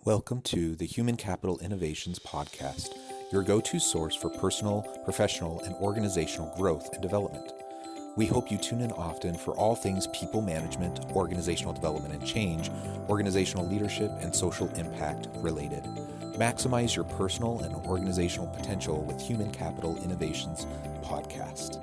Welcome to the Human Capital Innovations Podcast, your go-to source for personal, professional, and organizational growth and development. We hope you tune in often for all things people management, organizational development and change, organizational leadership, and social impact related. Maximize your personal and organizational potential with Human Capital Innovations Podcast.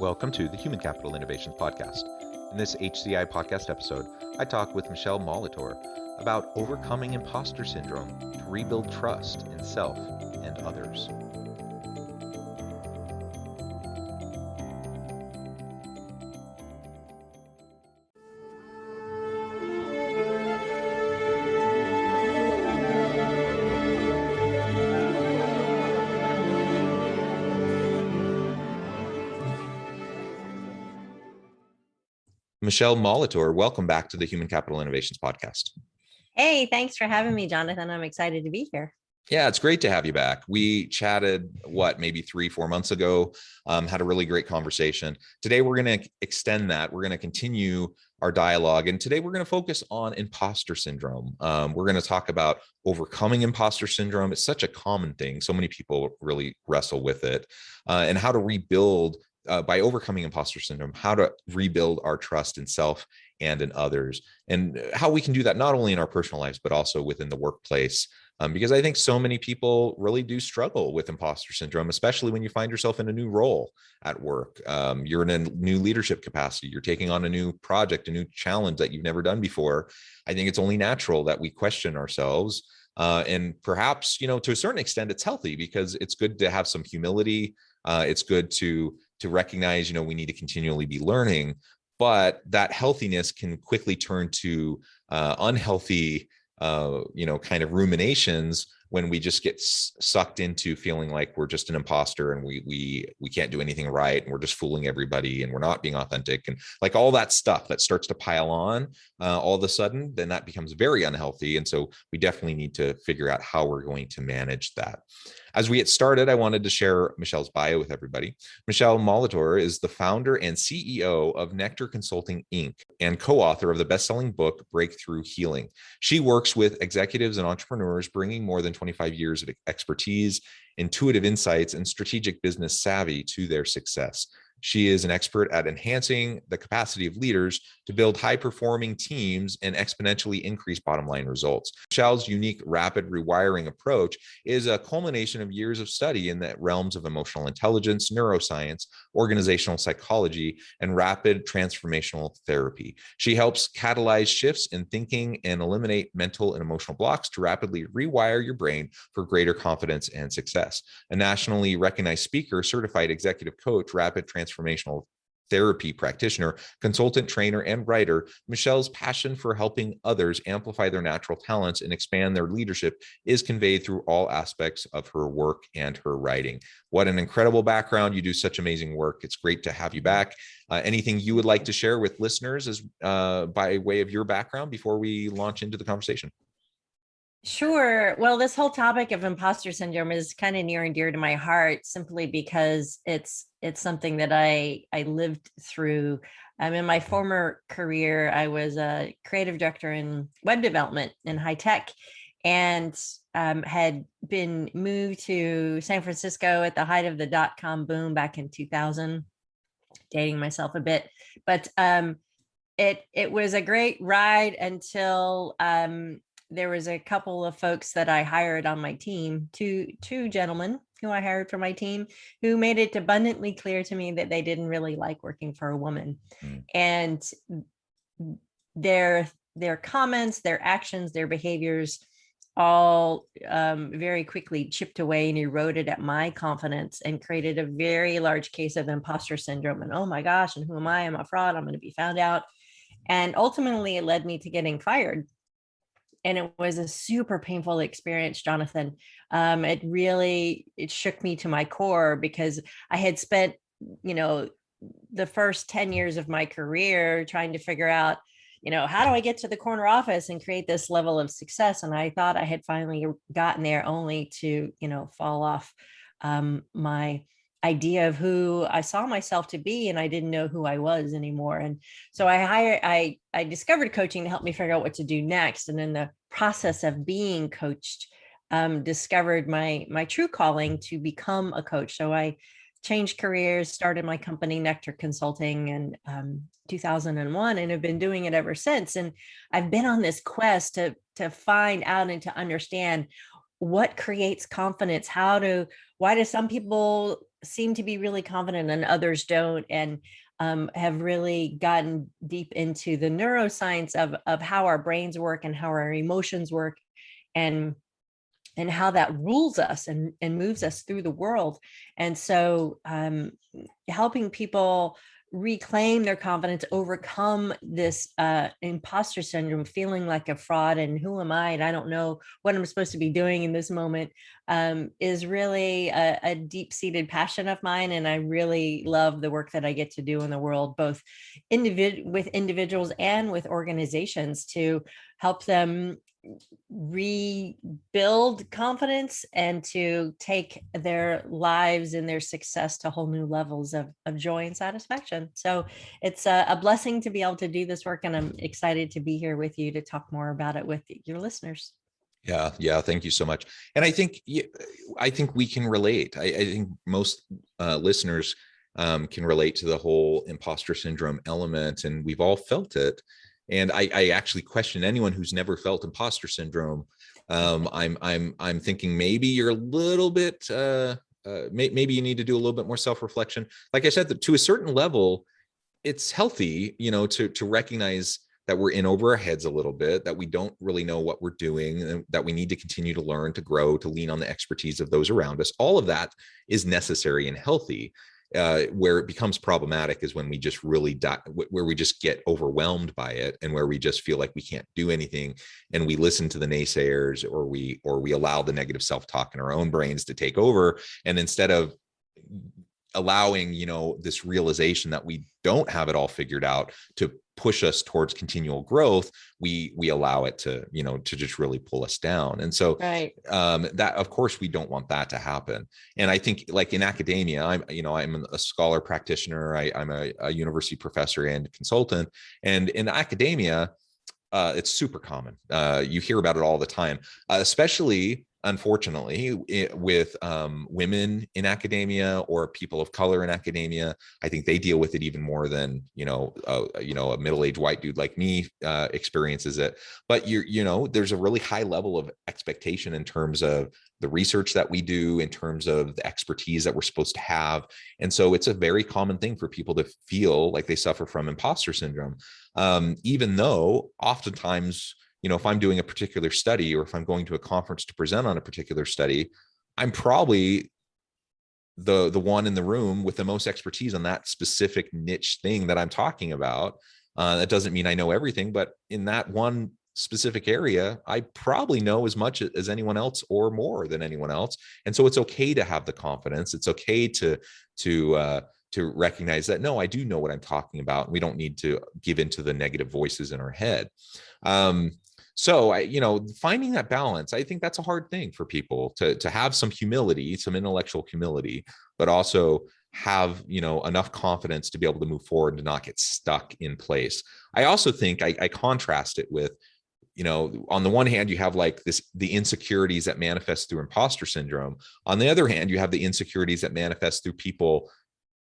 Welcome to the Human Capital Innovations Podcast. In this HCI podcast episode, I talk with Michele Molitor about overcoming imposter syndrome to rebuild trust in self and others. Michele Molitor, welcome back to the Human Capital Innovations Podcast. Hey, thanks for having me, Jonathan. I'm excited to be here. Yeah, it's great to have you back. We chatted, maybe 3-4 months ago, had a really great conversation. Today, we're going to extend that. We're going to continue our dialogue. And today, we're going to focus on imposter syndrome. We're going to talk about overcoming imposter syndrome. It's such a common thing. So many people really wrestle with it, and how to rebuild by overcoming imposter syndrome, how to rebuild our trust in self and in others, and how we can do that not only in our personal lives, but also within the workplace. Because I think so many people really do struggle with imposter syndrome, especially when you find yourself in a new role at work. You're in a new leadership capacity. You're taking on a new project, a new challenge that you've never done before. I think it's only natural that we question ourselves. And perhaps, to a certain extent, it's healthy because it's good to have some humility. It's good to recognize, we need to continually be learning, but that healthiness can quickly turn to unhealthy, kind of ruminations when we just get sucked into feeling like we're just an imposter and we can't do anything right, and we're just fooling everybody and we're not being authentic, and like all that stuff that starts to pile on all of a sudden, then that becomes very unhealthy. And so we definitely need to figure out how we're going to manage that. As we get started, I wanted to share Michele's bio with everybody. Michele Molitor is the founder and CEO of Nectar Consulting, Inc., and co-author of the best-selling book, Breakthrough Healing. She works with executives and entrepreneurs, bringing more than 25 years of expertise, intuitive insights, and strategic business savvy to their success. She is an expert at enhancing the capacity of leaders to build high-performing teams and exponentially increase bottom-line results. Michele's unique rapid rewiring approach is a culmination of years of study in the realms of emotional intelligence, neuroscience, organizational psychology, and rapid transformational therapy. She helps catalyze shifts in thinking and eliminate mental and emotional blocks to rapidly rewire your brain for greater confidence and success. A nationally recognized speaker, certified executive coach, rapid transformational therapy practitioner, consultant, trainer, and writer, Michele's passion for helping others amplify their natural talents and expand their leadership is conveyed through all aspects of her work and her writing. What an incredible background. You do such amazing work. It's great to have you back. Anything you would like to share with listeners as by way of your background before we launch into the conversation? Sure. Well, this whole topic of imposter syndrome is kind of near and dear to my heart, simply because it's something that I lived through. In my former career, I was a creative director in web development in high tech, and had been moved to San Francisco at the height of the .com boom back in 2000, dating myself a bit, but it was a great ride until there was a couple of folks that I hired on my team, two gentlemen who I hired for my team, who made it abundantly clear to me that they didn't really like working for a woman. And their comments, their actions, their behaviors all very quickly chipped away and eroded at my confidence and created a very large case of imposter syndrome. And oh my gosh, and who am I? I'm a fraud. I'm going to be found out. And ultimately, it led me to getting fired. And it was a super painful experience, Jonathan. It shook me to my core, because I had spent, the first 10 years of my career trying to figure out, how do I get to the corner office and create this level of success? And I thought I had finally gotten there, only to, fall off my idea of who I saw myself to be, and I didn't know who I was anymore. And so I discovered coaching to help me figure out what to do next. And in the process of being coached, discovered my true calling to become a coach. So I changed careers, started my company Nectar Consulting in 2001, and have been doing it ever since. And I've been on this quest to find out and to understand what creates confidence. Why do some people seem to be really confident and others don't? And have really gotten deep into the neuroscience of how our brains work and how our emotions work, and how that rules us and moves us through the world. And so helping people reclaim their confidence, overcome this imposter syndrome, feeling like a fraud and who am I, and I don't know what I'm supposed to be doing in this moment, is really a deep-seated passion of mine. And I really love the work that I get to do in the world, both with individuals and with organizations, to help them rebuild confidence and to take their lives and their success to whole new levels of joy and satisfaction. So it's a blessing to be able to do this work, and I'm excited to be here with you to talk more about it with your listeners. Yeah. Yeah. Thank you so much. And I think we can relate. I think most listeners can relate to the whole imposter syndrome element, and we've all felt it. And I actually question anyone who's never felt imposter syndrome. I'm thinking maybe you're a little bit, maybe you need to do a little bit more self-reflection. Like I said, that to a certain level, it's healthy, to recognize that we're in over our heads a little bit, that we don't really know what we're doing, and that we need to continue to learn, to grow, to lean on the expertise of those around us. All of that is necessary and healthy. Where it becomes problematic is when we just really where we just get overwhelmed by it, and where we just feel like we can't do anything, and we listen to the naysayers, or we allow the negative self-talk in our own brains to take over. And instead of allowing, this realization that we don't have it all figured out to push us towards continual growth, we allow it to, to just really pull us down. And so that, of course, we don't want that to happen. And I think, like in academia, I'm a scholar practitioner. I'm a university professor and consultant. And in academia, it's super common. You hear about it all the time, especially, unfortunately, with women in academia or people of color in academia. I think they deal with it even more than a middle-aged white dude like me experiences it. But there's a really high level of expectation in terms of the research that we do, in terms of the expertise that we're supposed to have. And so it's a very common thing for people to feel like they suffer from imposter syndrome, even though oftentimes, if I'm doing a particular study, or if I'm going to a conference to present on a particular study, I'm probably the one in the room with the most expertise on that specific niche thing that I'm talking about. That doesn't mean I know everything, but in that one specific area, I probably know as much as anyone else, or more than anyone else. And so it's okay to have the confidence. It's okay to recognize that, no, I do know what I'm talking about. And we don't need to give into the negative voices in our head. So finding that balance, I think that's a hard thing for people to have some humility, some intellectual humility, but also have, enough confidence to be able to move forward and to not get stuck in place. I also think I contrast it with, on the one hand, you have the insecurities that manifest through imposter syndrome. On the other hand, you have the insecurities that manifest through people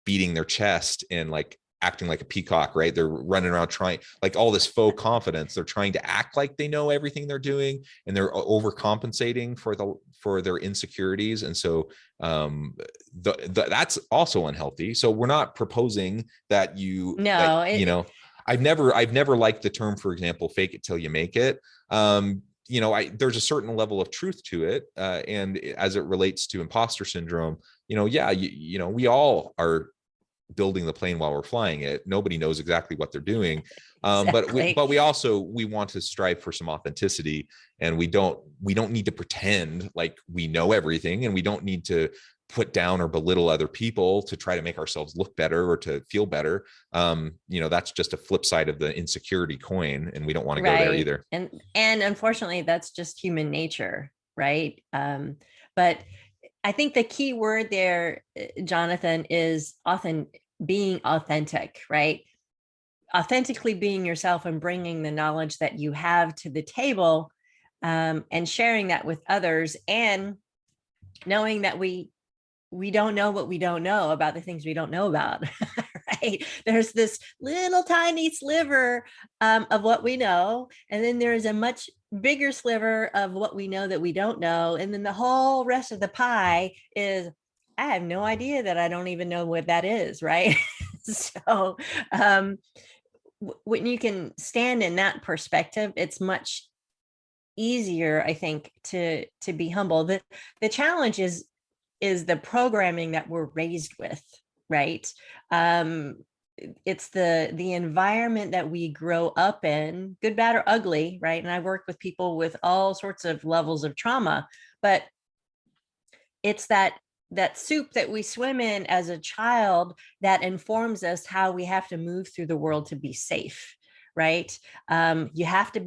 beating their chest and acting like a peacock, right? They're running around trying, all this faux confidence. They're trying to act like they know everything they're doing, and they're overcompensating for their insecurities. And so that's also unhealthy. So we're not proposing that I've never liked the term, for example, fake it till you make it. There's a certain level of truth to it. And as it relates to imposter syndrome, we all are building the plane while we're flying it. Nobody knows exactly what they're doing. Exactly. But we want to strive for some authenticity, and we don't need to pretend like we know everything, and we don't need to put down or belittle other people to try to make ourselves look better or to feel better. That's just a flip side of the insecurity coin, and we don't want to go there either. And unfortunately, that's just human nature, right? But I think the key word there, Jonathan, is often being authentic, right? Authentically being yourself and bringing the knowledge that you have to the table, and sharing that with others, and knowing that we don't know what we don't know about the things we don't know about. Right, there's this little tiny sliver, of what we know, and then there's a much bigger sliver of what we know that we don't know, and then the whole rest of the pie is, I have no idea, that I don't even know what that is, right? So when you can stand in that perspective, it's much easier, I think, to be humble. The challenge is the programming that we're raised with, right? um it's the environment that we grow up in, good, bad, or ugly, right? And I work with people with all sorts of levels of trauma, but it's that soup that we swim in as a child that informs us how we have to move through the world to be safe, right? You have to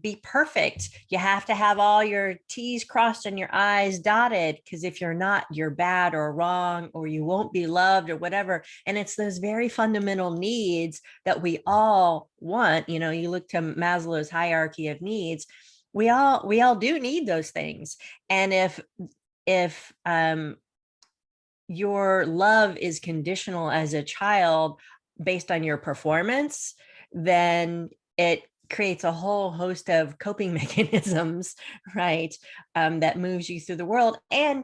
be perfect. You have to have all your T's crossed and your I's dotted, because if you're not, you're bad or wrong, or you won't be loved or whatever. And it's those very fundamental needs that we all want. You look to Maslow's hierarchy of needs. We all do need those things. And if your love is conditional as a child based on your performance, then it creates a whole host of coping mechanisms, right? That moves you through the world. And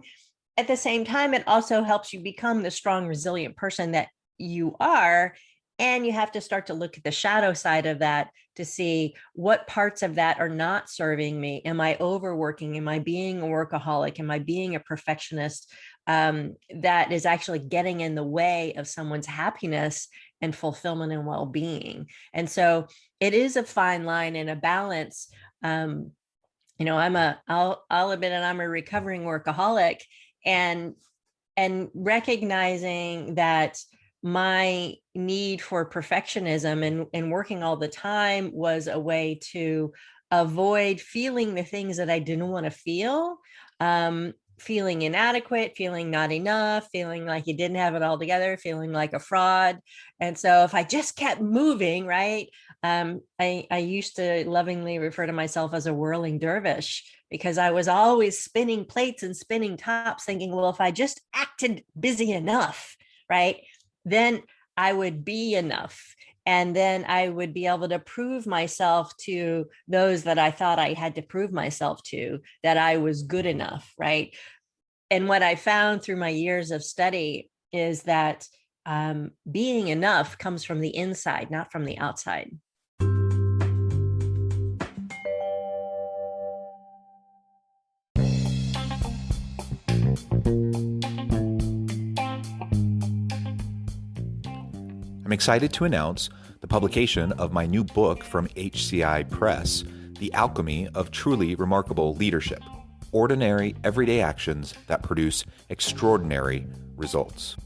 at the same time, it also helps you become the strong, resilient person that you are. And you have to start to look at the shadow side of that to see what parts of that are not serving me. Am I overworking? Am I being a workaholic? Am I being a perfectionist? That is actually getting in the way of someone's happiness and fulfillment and well-being. And so it is a fine line and a balance. I'll admit that I'm a recovering workaholic, and recognizing that my need for perfectionism and working all the time was a way to avoid feeling the things that I didn't want to feel. Feeling inadequate, feeling not enough, feeling like you didn't have it all together, feeling like a fraud. And so if I just kept moving, right, I used to lovingly refer to myself as a whirling dervish, because I was always spinning plates and spinning tops, thinking, well, if I just acted busy enough, right, then I would be enough. And then I would be able to prove myself to those that I thought I had to prove myself to, that I was good enough, right? And what I found through my years of study is that being enough comes from the inside, not from the outside. I'm excited to announce the publication of my new book from HCI Press, The Alchemy of Truly Remarkable Leadership: Ordinary, Everyday Actions That Produce Extraordinary Results.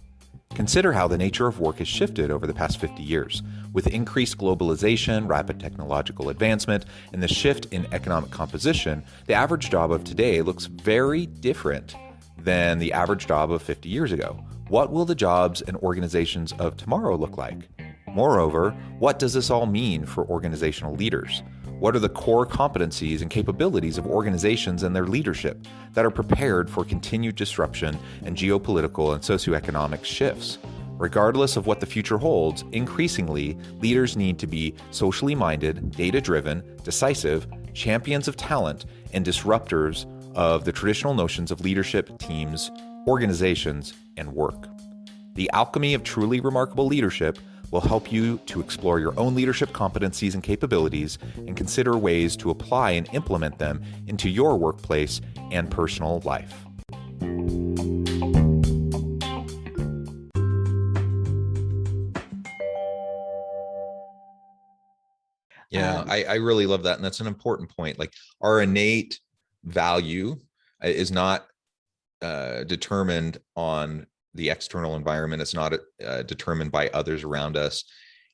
Consider how the nature of work has shifted over the past 50 years. With increased globalization, rapid technological advancement, and the shift in economic composition, the average job of today looks very different than the average job of 50 years ago. What will the jobs and organizations of tomorrow look like? Moreover, what does this all mean for organizational leaders? What are the core competencies and capabilities of organizations and their leadership that are prepared for continued disruption and geopolitical and socioeconomic shifts? Regardless of what the future holds, increasingly, leaders need to be socially minded, data-driven, decisive, champions of talent, and disruptors of the traditional notions of leadership, teams, organizations, and work. The Alchemy of Truly Remarkable Leadership will help you to explore your own leadership competencies and capabilities and consider ways to apply and implement them into your workplace and personal life. Yeah, I really love that. And that's an important point. Like, our innate value is not determined on the external environment. It's not determined by others around us.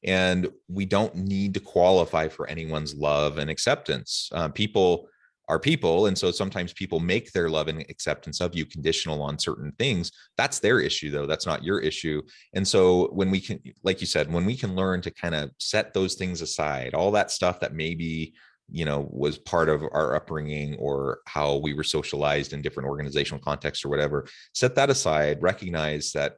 And we don't need to qualify for anyone's love and acceptance. People are people. And so sometimes people make their love and acceptance of you conditional on certain things. That's their issue, though. That's not your issue. And so when we can, like you said, when we can learn to kind of set those things aside, all that stuff that maybe, was part of our upbringing or how we were socialized in different organizational contexts or whatever, set that aside, recognize that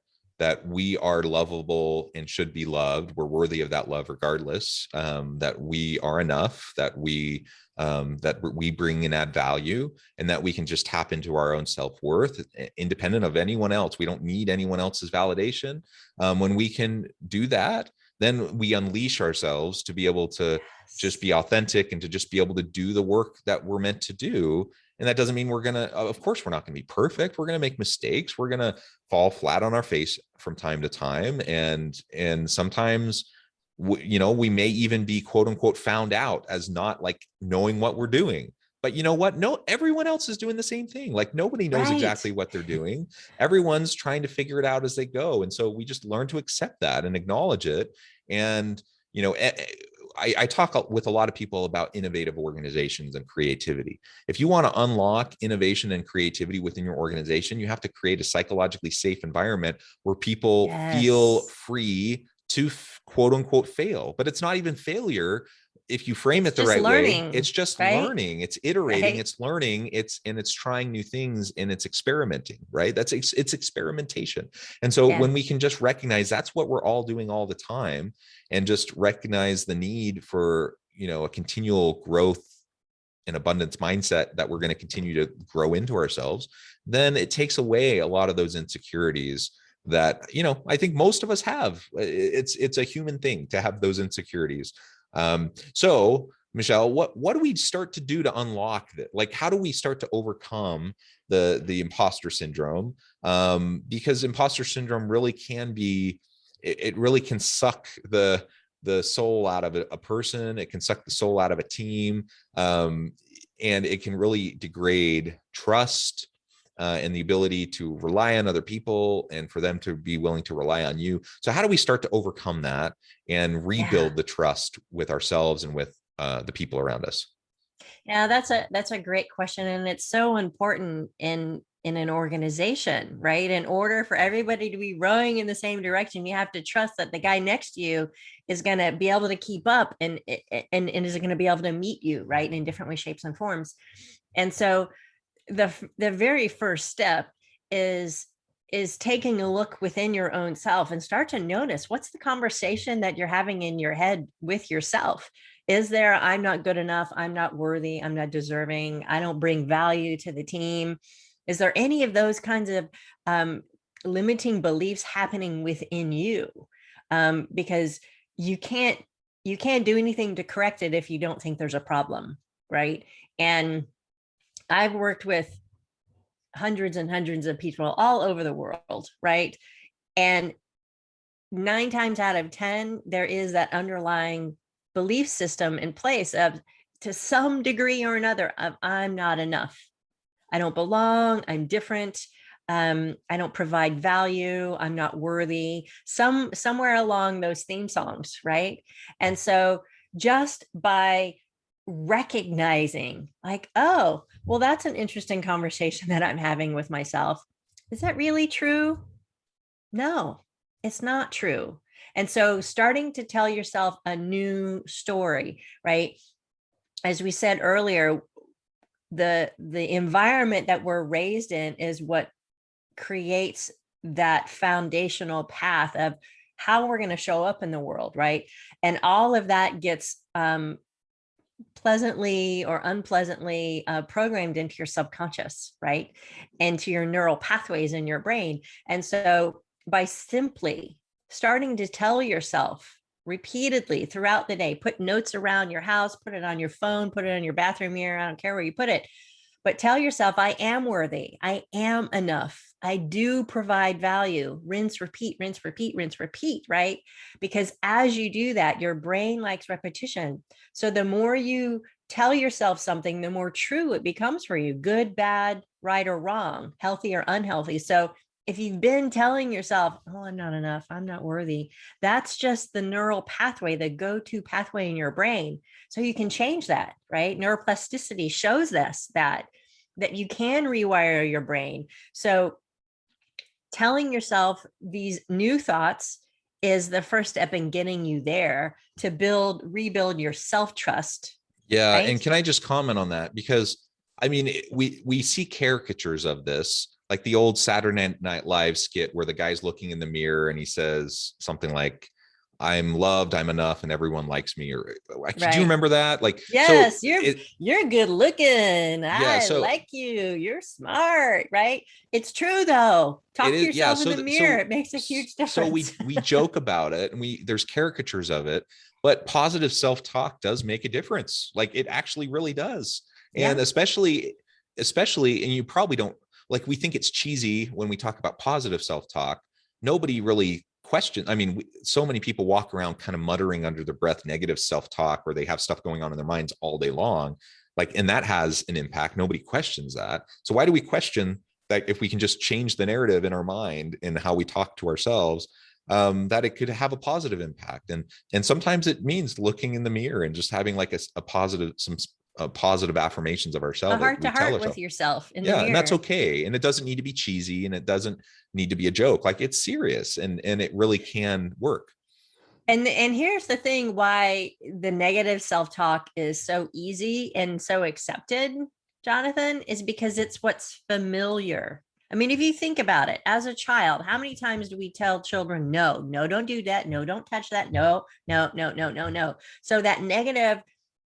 we are lovable and should be loved. We're worthy of that love regardless, that we are enough, that we bring and add value, and that we can just tap into our own self-worth independent of anyone else. We don't need anyone else's validation. When we can do that, then we unleash ourselves to be able to just be authentic and to just be able to do the work that we're meant to do. And that doesn't mean of course, we're not going to be perfect. We're going to make mistakes. We're going to fall flat on our face from time to time. And sometimes, we may even be quote unquote found out as not like knowing what we're doing. But you know what? No, everyone else is doing the same thing. Like nobody knows exactly what they're doing. Everyone's trying to figure it out as they go. And so we just learn to accept that and acknowledge it. And, I talk with a lot of people about innovative organizations and creativity. If you want to unlock innovation and creativity within your organization, you have to create a psychologically safe environment where people feel free to quote unquote fail. But it's not even failure if you frame it the right way. It's just learning, it's iterating, it's learning, it's trying new things, and it's experimenting, right? It's experimentation. And so when we can just recognize that's what we're all doing all the time, and just recognize the need for, a continual growth and abundance mindset that we're going to continue to grow into ourselves, then it takes away a lot of those insecurities that, I think most of us have. It's a human thing to have those insecurities. So Michele, what do we start to do to unlock that? Like, how do we start to overcome the imposter syndrome? Because imposter syndrome really can be, it really can suck the soul out of a person. It can suck the soul out of a team. And it can really degrade trust, and the ability to rely on other people and for them to be willing to rely on you. So how do we start to overcome that and rebuild the trust with ourselves and with the people around us? Yeah, that's a great question. And it's so important in an organization, right? In order for everybody to be rowing in the same direction, you have to trust that the guy next to you is going to be able to keep up and is going to be able to meet you, right? In different ways, shapes, and forms. And so the very first step is taking a look within your own self and start to notice what's the conversation that you're having in your head with yourself. Is there, I'm not good enough, I'm not worthy, I'm not deserving, I don't bring value to the team? Is there any of those kinds of limiting beliefs happening within you? Because you can't do anything to correct it if you don't think there's a problem, right? And I've worked with hundreds and hundreds of people all over the world, right? And 9 times out of 10, there is that underlying belief system in place of, to some degree or another, of I'm not enough. I don't belong. I'm different. I don't provide value. I'm not worthy. Somewhere along those theme songs, right? And so just by recognizing like, oh, well, that's an interesting conversation that I'm having with myself. Is that really true? No, it's not true. And so starting to tell yourself a new story, right? As we said earlier, the environment that we're raised in is what creates that foundational path of how we're going to show up in the world, right? And all of that gets pleasantly or unpleasantly programmed into your subconscious, right? Into your neural pathways in your brain. And so by simply starting to tell yourself repeatedly throughout the day, put notes around your house, put it on your phone, put it on your bathroom mirror, I don't care where you put it, but tell yourself, I am worthy, I am enough, I do provide value. Rinse, repeat, rinse, repeat, rinse, repeat, right? Because as you do that, your brain likes repetition. So the more you tell yourself something, the more true it becomes for you, good, bad, right or wrong, healthy or unhealthy. So if you've been telling yourself, oh, I'm not enough, I'm not worthy, that's just the neural pathway, the go-to pathway in your brain. So you can change that, right? Neuroplasticity shows us that you can rewire your brain. So telling yourself these new thoughts is the first step in getting you there to rebuild your self-trust, Yeah, and right? can I just comment on that? Because I mean, we see caricatures of this, like the old Saturday Night Live skit where the guy's looking in the mirror and he says something like, "I'm loved, I'm enough, and everyone likes me." Or do you Right. remember that? Like, so Yes, it, you're good looking. yeah, I so like you. You're smart, right? It's true though. it Talk to is, yeah. yourself in the mirror. It makes a huge So difference. we joke about it, and there's caricatures of it, but positive self-talk does make a difference. Like it actually really does, and Yeah. especially, and you probably don't, like, we think it's cheesy when we talk about positive self-talk. Nobody really question. I mean, so many people walk around kind of muttering under their breath negative self-talk, where they have stuff going on in their minds all day long. Like, and that has an impact. Nobody questions that. So why do we question that if we can just change the narrative in our mind and how we talk to ourselves, that it could have a positive impact? And sometimes it means looking in the mirror and just having like a positive, some positive affirmations of A ourselves that heart to we tell heart with ourselves. yourself in the Yeah, and that's mirror. okay. And it doesn't need to be cheesy, and it doesn't need to be a joke. Like, it's serious, and it really can work. And here's the thing why the negative self-talk is so easy and so accepted, Jonathan, is because it's what's familiar. I mean, if you think about it, as a child, how many times do we tell children, no, no, don't do that, no, don't touch that, no, no, no, no, no, no. So that negative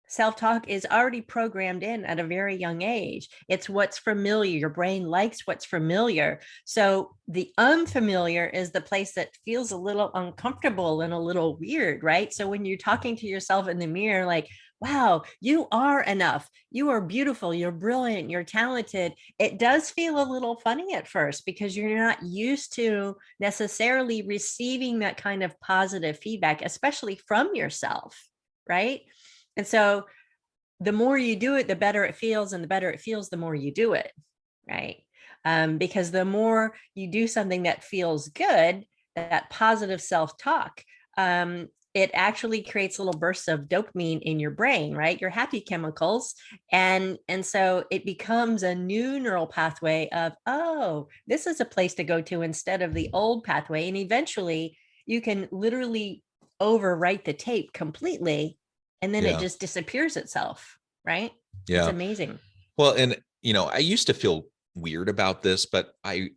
self-talk is already programmed in at a very young age. It's what's familiar. Your brain likes what's familiar. So the unfamiliar is the place that feels a little uncomfortable and a little weird, right? So when you're talking to yourself in the mirror, like, wow, you are enough, you are beautiful, you're brilliant, you're talented, it does feel a little funny at first because you're not used to necessarily receiving that kind of positive feedback, especially from yourself, right? And so the more you do it, the better it feels, and the better it feels, the more you do it, right? Because the more you do something that feels good, that positive self-talk, it actually creates little bursts of dopamine in your brain, right? Your happy chemicals. And so it becomes a new neural pathway of, oh, this is a place to go to instead of the old pathway. And eventually you can literally overwrite the tape completely, and then it Yeah. just disappears itself, right? It's Yeah. amazing. Well, and I used to feel weird about this, but I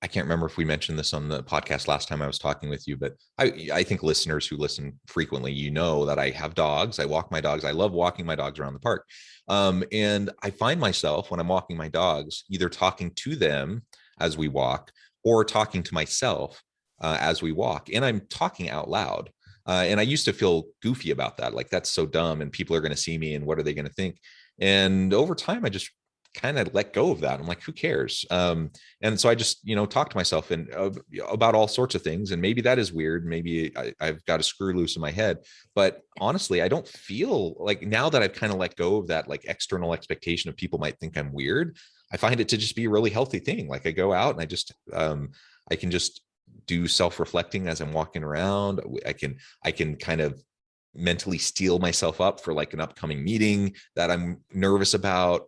can't remember if we mentioned this on the podcast last time I was talking with you, but I think listeners who listen frequently, that I have dogs. I walk my dogs. I love walking my dogs around the park. And I find myself when I'm walking my dogs, either talking to them as we walk or talking to myself as we walk, and I'm talking out loud. And I used to feel goofy about that. Like, that's so dumb, and people are going to see me, and what are they going to think? And over time, I just kind of let go of that. I'm like, who cares? And so I just, talk to myself and about all sorts of things. And maybe that is weird. Maybe I've got a screw loose in my head. But honestly, I don't feel like, now that I've kind of let go of that, like, external expectation of people might think I'm weird, I find it to just be a really healthy thing. Like, I go out and I can just do self-reflecting as I'm walking around. I can kind of mentally steel myself up for like an upcoming meeting that I'm nervous about,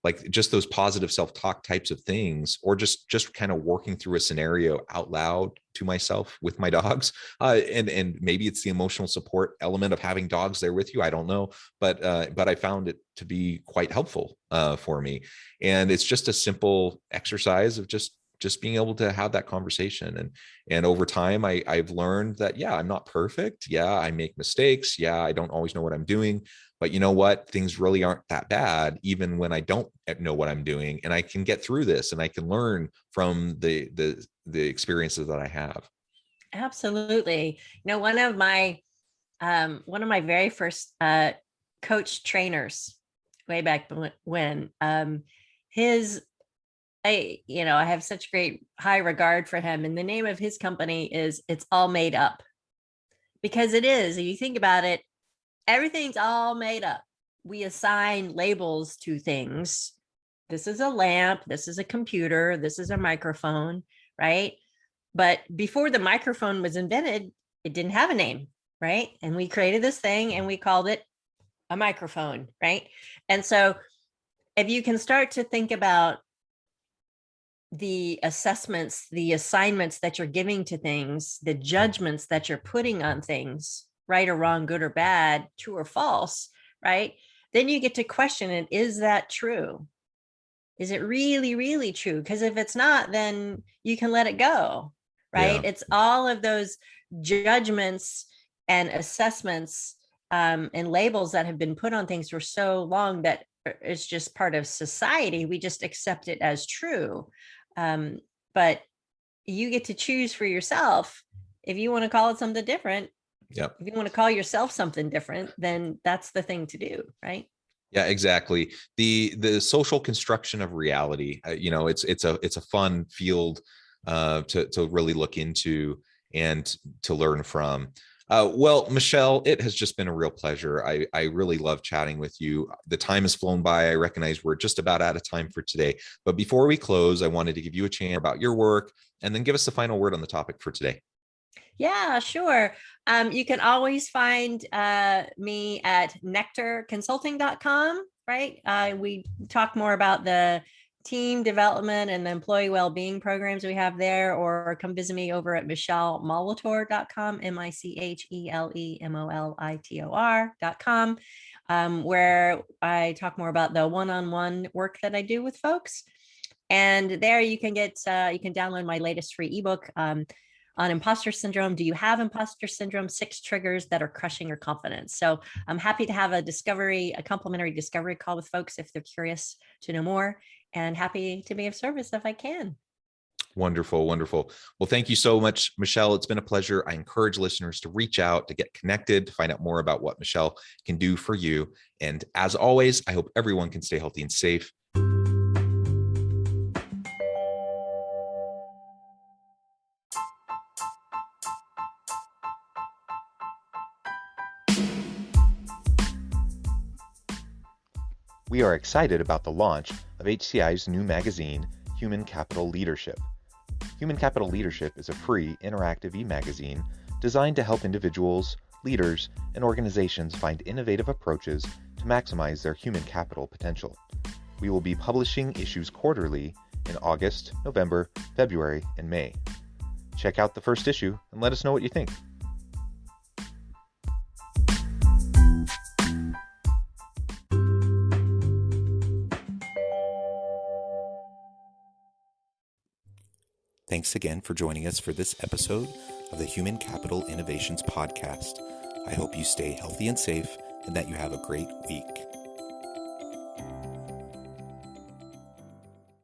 like just those positive self-talk types of things, or just kind of working through a scenario out loud to myself with my dogs. And maybe it's the emotional support element of having dogs there with you. I don't know, but I found it to be quite helpful for me. And it's just a simple exercise of just being able to have that conversation. And over time, I've learned that, yeah, I'm not perfect. Yeah, I make mistakes. Yeah, I don't always know what I'm doing, but you know what? Things really aren't that bad, even when I don't know what I'm doing, and I can get through this, and I can learn from the experiences that I have. Absolutely. One of my very first coach trainers way back when, his I have such great high regard for him, and the name of his company is It's All Made Up, because it is. If you think about it, everything's all made up. We assign labels to things. This is a lamp, this is a computer, this is a microphone, right? But before the microphone was invented, it didn't have a name, right? And we created this thing and we called it a microphone, right? And so if you can start to think about the assessments, the assignments that you're giving to things, the judgments that you're putting on things, right or wrong, good or bad, true or false, right? Then you get to question it. Is that true? Is it really, really true? Because if it's not, then you can let it go, right? Yeah. It's all of those judgments and assessments and labels that have been put on things for so long that it's just part of society. We just accept it as true. But you get to choose for yourself. If you want to call it something different, Yep. if you want to call yourself something different, then that's the thing to do, right? Yeah, exactly. The social construction of reality, it's a fun field to really look into and to learn from. Well, Michele, it has just been a real pleasure. I really love chatting with you. The time has flown by. I recognize we're just about out of time for today. But before we close, I wanted to give you a chance about your work and then give us the final word on the topic for today. Yeah, sure. You can always find me at nectarconsulting.com, right? We talk more about the team development and the employee well-being programs we have there, or come visit me over at michelemolitor.com, michelemolitor.com, where I talk more about the one-on-one work that I do with folks. And there you can get, you can download my latest free ebook on imposter syndrome. Do you have imposter syndrome? 6 triggers that are crushing your confidence. So I'm happy to have a complimentary discovery call with folks if they're curious to know more, and happy to be of service if I can. Wonderful, wonderful. Well, thank you so much, Michele. It's been a pleasure. I encourage listeners to reach out, to get connected, to find out more about what Michele can do for you. And as always, I hope everyone can stay healthy and safe. We are excited about the launch of HCI's new magazine, Human Capital Leadership. Human Capital Leadership is a free, interactive e-magazine designed to help individuals, leaders, and organizations find innovative approaches to maximize their human capital potential. We will be publishing issues quarterly in August, November, February, and May. Check out the first issue and let us know what you think. Thanks again for joining us for this episode of the Human Capital Innovations Podcast. I hope you stay healthy and safe and that you have a great week.